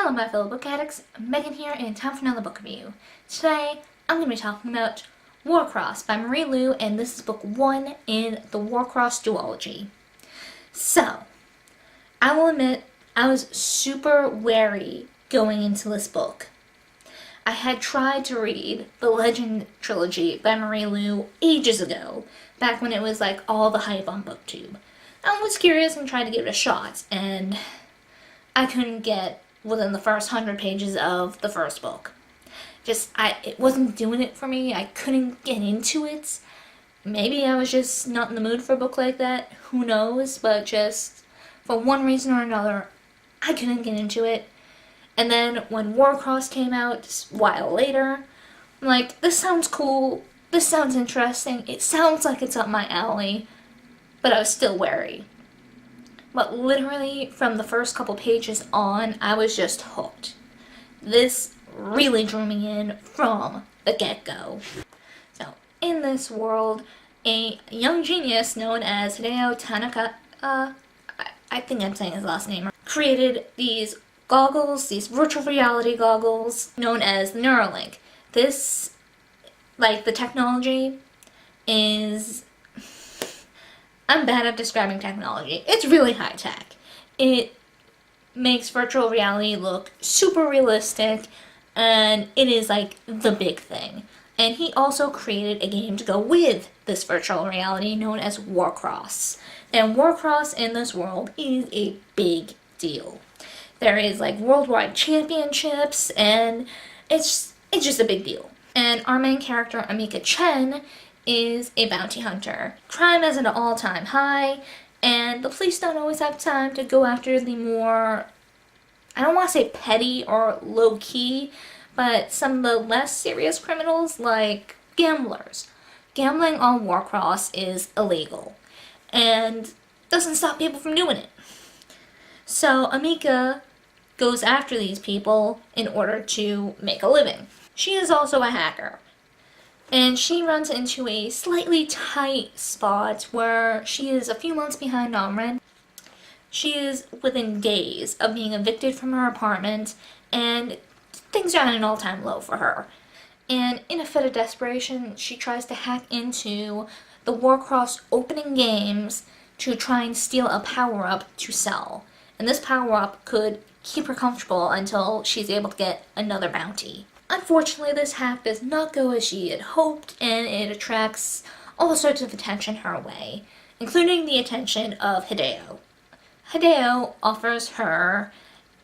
Hello my fellow book addicts, Megan here and time for another book review. Today I'm going to be talking about Warcross by Marie Lu, and this is book 1 in the Warcross duology. So, I will admit I was super wary going into this book. I had tried to read the Legend trilogy by Marie Lu ages ago, back when it was like all the hype on BookTube. I was curious and tried to give it a shot, and I couldn't get within the first 100 pages of the first book. It wasn't doing it for me. I couldn't get into it. Maybe I was just not in the mood for a book like that. Who knows? But just for one reason or another, I couldn't get into it. And then when Warcross came out just a while later, I'm like, this sounds cool. This sounds interesting. It sounds like it's up my alley. But I was still wary. But literally, from the first couple pages on, I was just hooked. This really drew me in from the get-go. So, in this world, a young genius known as Hideo Tanaka, I think I'm saying his last name, created these goggles, these virtual reality goggles, known as the Neuralink. This, the technology is... I'm bad at describing technology. It's really high tech. It makes virtual reality look super realistic, and it is the big thing. And he also created a game to go with this virtual reality known as Warcross. And Warcross in this world is a big deal. There is worldwide championships, and it's just a big deal. And our main character, Amika Chen, is a bounty hunter. Crime is at an all-time high, and the police don't always have time to go after the more, I don't want to say petty or low-key, but some of the less serious criminals like gamblers. Gambling on Warcross is illegal, and doesn't stop people from doing it. So Amika goes after these people in order to make a living. She is also a hacker. And she runs into a slightly tight spot where she is a few months behind on rent. She is within days of being evicted from her apartment, and things are at an all-time low for her. And in a fit of desperation, she tries to hack into the Warcross opening games to try and steal a power-up to sell. And this power-up could keep her comfortable until she's able to get another bounty. Unfortunately, this hack does not go as she had hoped, and it attracts all sorts of attention her way, including the attention of Hideo. Hideo offers her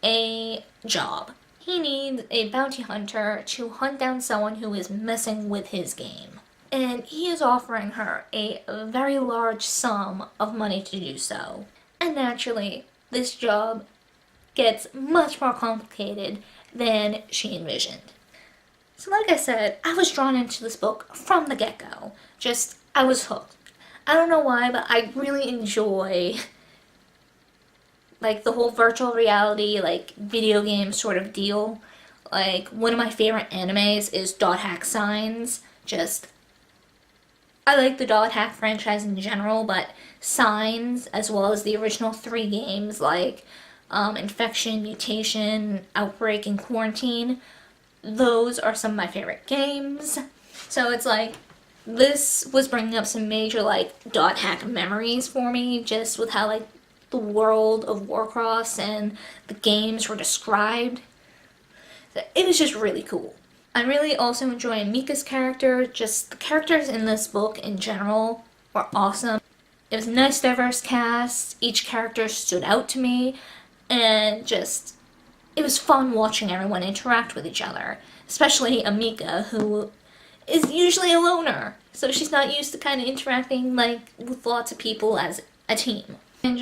a job. He needs a bounty hunter to hunt down someone who is messing with his game. And he is offering her a very large sum of money to do so. And naturally, this job gets much more complicated than she envisioned. So like I said, I was drawn into this book from the get-go. I was hooked. I don't know why, but I really enjoy, the whole virtual reality, video game sort of deal. One of my favorite animes is Dot Hack Signs. I like the Dot Hack franchise in general, but Signs, as well as the original 3 games, Infection, Mutation, Outbreak, and Quarantine, those are some of my favorite games. So it's this was bringing up some major Dot Hack memories for me, just with how the world of Warcross and the games were described. It was just really cool. I really also enjoy Amika's character. Just the characters in this book in general were awesome. It was a nice diverse cast. Each character stood out to me, and it was fun watching everyone interact with each other, especially Amika, who is usually a loner, so she's not used to kind of interacting with lots of people as a team. And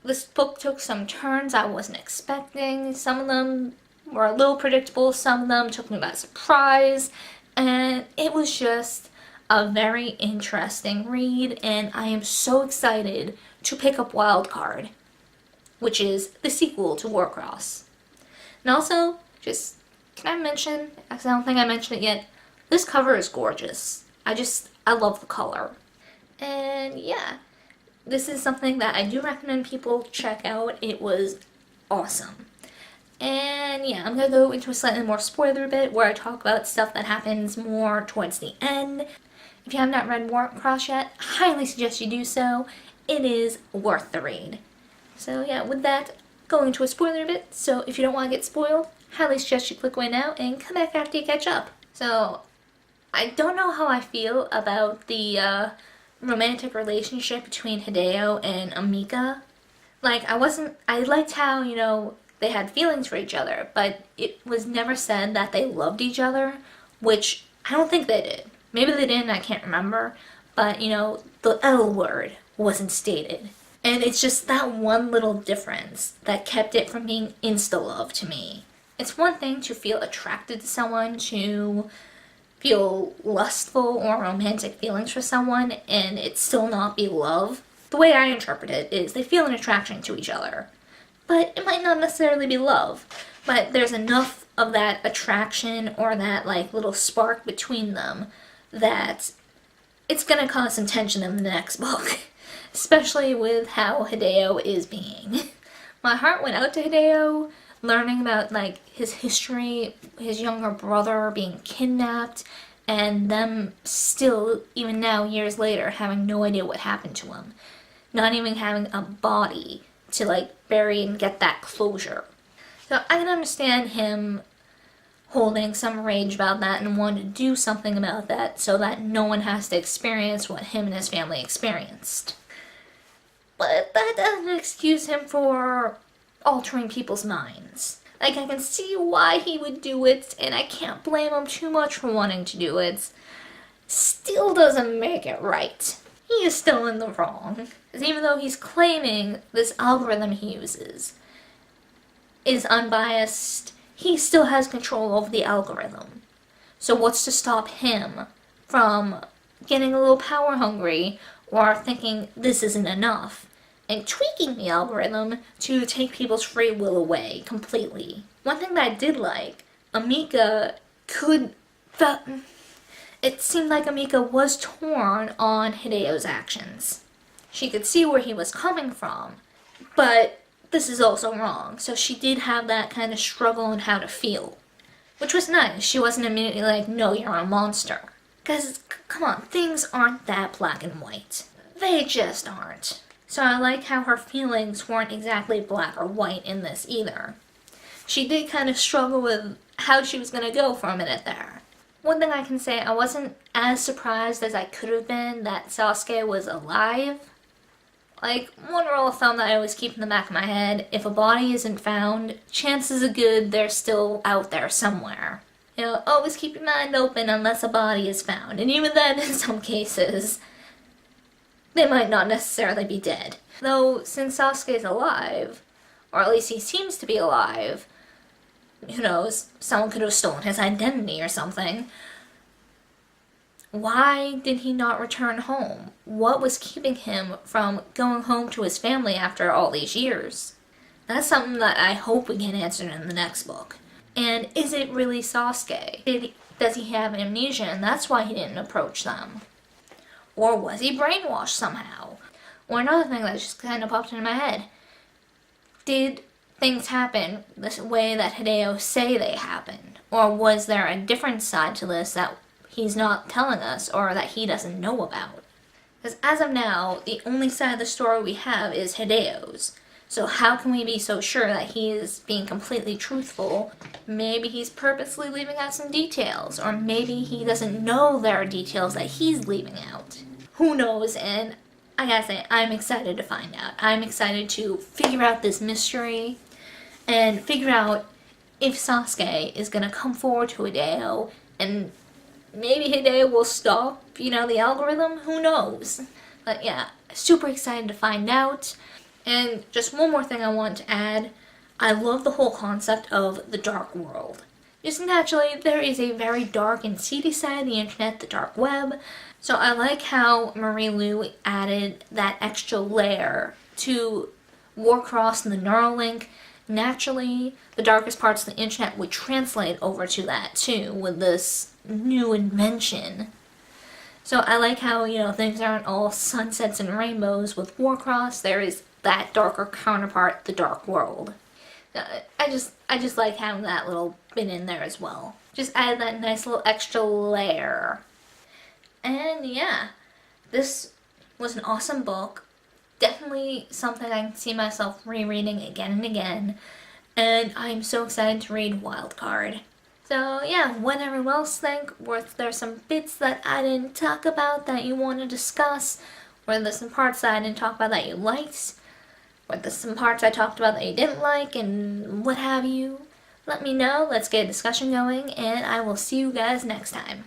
this book took some turns I wasn't expecting. Some of them were a little predictable, some of them took me by surprise, and it was just a very interesting read, and I am so excited to pick up Wildcard, which is the sequel to Warcross. And also, can I mention, because I don't think I mentioned it yet, this cover is gorgeous. I love the color. And yeah, this is something that I do recommend people check out. It was awesome. And yeah, I'm gonna go into a slightly more spoiler bit where I talk about stuff that happens more towards the end. If you have not read Warcross yet, highly suggest you do so. It is worth the read. So yeah, with that, going into a spoiler bit, so if you don't want to get spoiled, highly suggest you click away now and come back after you catch up. So, I don't know how I feel about the romantic relationship between Hideo and Amika. Like, I liked how, they had feelings for each other, but it was never said that they loved each other, which I don't think they did. Maybe they didn't, I can't remember, but, the L word wasn't stated. And it's just that one little difference that kept it from being insta-love to me. It's one thing to feel attracted to someone, to feel lustful or romantic feelings for someone, and it still not be love. The way I interpret it is they feel an attraction to each other, but it might not necessarily be love. But there's enough of that attraction or that little spark between them that it's gonna cause some tension in the next book. Especially with how Hideo is being. My heart went out to Hideo, learning about his history, his younger brother being kidnapped, and them still, even now, years later, having no idea what happened to him. Not even having a body to bury and get that closure. So I can understand him holding some rage about that and wanting to do something about that so that no one has to experience what him and his family experienced. But that doesn't excuse him for altering people's minds. I can see why he would do it, and I can't blame him too much for wanting to do it. Still doesn't make it right. He is still in the wrong. Because even though he's claiming this algorithm he uses is unbiased, he still has control over the algorithm. So what's to stop him from getting a little power hungry or thinking this isn't enough and tweaking the algorithm to take people's free will away completely? One thing that I did like, it seemed like Amika was torn on Hideo's actions. She could see where he was coming from, but this is also wrong. So she did have that kind of struggle on how to feel, which was nice. She wasn't immediately like, no, you're a monster. Because, come on, things aren't that black and white. They just aren't. So I like how her feelings weren't exactly black or white in this either. She did kind of struggle with how she was going to go for a minute there. One thing I can say, I wasn't as surprised as I could have been that Sasuke was alive. One rule of thumb that I always keep in the back of my head, if a body isn't found, chances are good they're still out there somewhere. Always keep your mind open unless a body is found. And even then, in some cases, they might not necessarily be dead. Though, since Sasuke's alive, or at least he seems to be alive, who knows, someone could have stolen his identity or something. Why did he not return home? What was keeping him from going home to his family after all these years? That's something that I hope we get answered in the next book. And is it really Sasuke? Does he have amnesia and that's why he didn't approach them? Or was he brainwashed somehow? Or another thing that just kind of popped into my head. Did things happen the way that Hideo say they happened? Or was there a different side to this that he's not telling us or that he doesn't know about? Because as of now, the only side of the story we have is Hideo's. So how can we be so sure that he is being completely truthful? Maybe he's purposely leaving out some details, or maybe he doesn't know there are details that he's leaving out. Who knows? And I gotta say, I'm excited to find out. I'm excited to figure out this mystery and figure out if Sasuke is gonna come forward to Hideo and maybe Hideo will stop, the algorithm. Who knows? But yeah, super excited to find out. And just one more thing I want to add. I love the whole concept of the dark world. Just naturally, there is a very dark and seedy side of the internet, the dark web. So I like how Marie Lu added that extra layer to Warcross and the Neuralink. Naturally, the darkest parts of the internet would translate over to that too, with this new invention. So I like how, things aren't all sunsets and rainbows with Warcross. There is that darker counterpart, the dark world. I just like having that little bit in there as well. Just add that nice little extra layer. And yeah, this was an awesome book. Definitely something I can see myself rereading again and again. And I'm so excited to read Wildcard. So yeah, what everyone else think? Were there some bits that I didn't talk about that you want to discuss? Were there some parts that I didn't talk about that you liked? Were there some parts I talked about that you didn't like and what have you? Let me know, let's get a discussion going, and I will see you guys next time.